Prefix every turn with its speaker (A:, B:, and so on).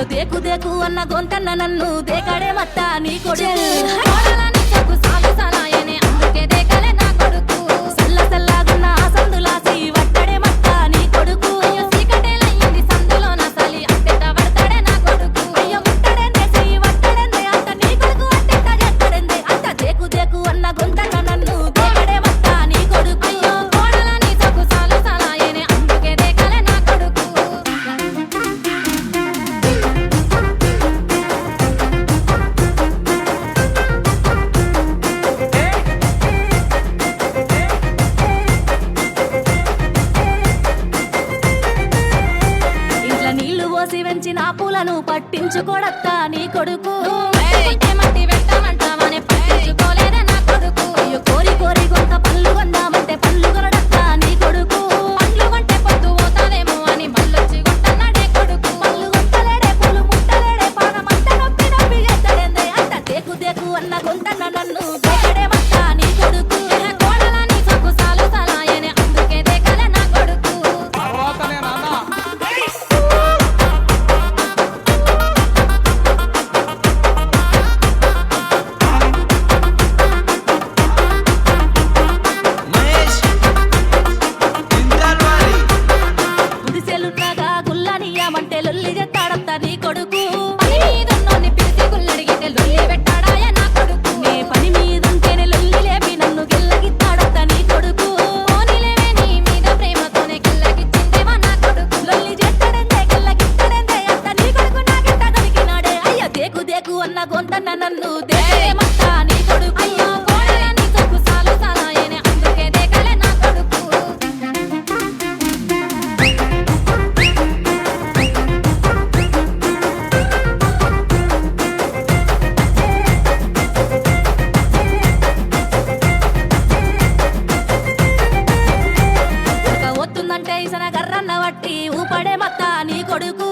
A: అయ్యో దేకు దేకు అన్న గొంతన్న నన్ను దేకడే మత్త నీ కొడుకు అందుకే దేకలే నా కొడుకు సల్ల సల్లాగున్న సందులాసి వట్టడే మత్త నీ కొడుకు అయ్యో సీకటేలయ్యింది సందులో నసలి అట్టెట వడతాడే నా కొడుకు అయ్యో ముట్టడేందే చెయ్యి వట్టడేందే అంత నీ కొడుకు అట్టెట చేస్తాడేందే అంత దేకు దేకు అన్న గొంతన్న నన్ను దేకడే మత్త నీ కొడుకు అయ్యో కోడలని సొక్కు సాలు సలాయనే అందుకే దేకలే నా కొడుకు ఇంట్లో నీళ్లు పోసి వెంచిన పూలను పట్టించుకోడత్తా నీ కొడుకు మట్టి పెట్టమంటామని పట్టించుకోలేదే నా కొడుకు అయ్యో కోరి కోరి కొంత పళ్ళు కొందామంటే పళ్ళు కొనడత్తా నీ కొడుకు పళ్ళు కొంటే పొద్దు పోతాదేమో అని మళ్ళొచ్చి కొంటన్నాడే కొడుకు పళ్ళు కొంటలేడే పూలు ముట్టలేడే పానమంతా నొప్పి నొప్పి చేస్తాడేందే అంత దేకు దేకు అన్న గొంతన్న నన్ను దేకడే మత్త నీ కొడుకు కోడలని సొక్కు సాలు సలాయనే అందుకే దేకలే నా కొడుకు
B: తర్వాతనే నాన్న
C: మహేష్ ఇంద్రాల్వారి
A: గుడిసెలున్నాగా గుల్లనియమంటే లొల్లి చేస్తాడత్త నీ కొడుకు పని మీదున్నోన్ని పిలిచి గుల్లడిగితే లొల్లి పెట్టాడాయ నా కొడుకు నే పని మీదుంటేనే లొల్లి లేపి నన్ను గిల్లగిస్తాడత్త నీ కొడుకు పోనీలేవే నీ మీద ప్రేమతోనే గిల్లగిచ్చిందేవా నా కొడుకు లొల్లి చేస్తాడేందే గిల్లగిస్తాడేందే అంత నీ కొడుకు నాకెంత దొరికినాడే అయ్యో దేకు దేకు అన్న గొంతన్న నన్ను దేమత్త నీ కొడుకు అయ్యో కోడలని సొక్కు సాలు సలాయనే అందుకే దేకలే నా కొడుకు ఉడక వస్తుందంటే ఇసన గర్రన్న వట్టి ఊపడే మత్త నీ కొడుకు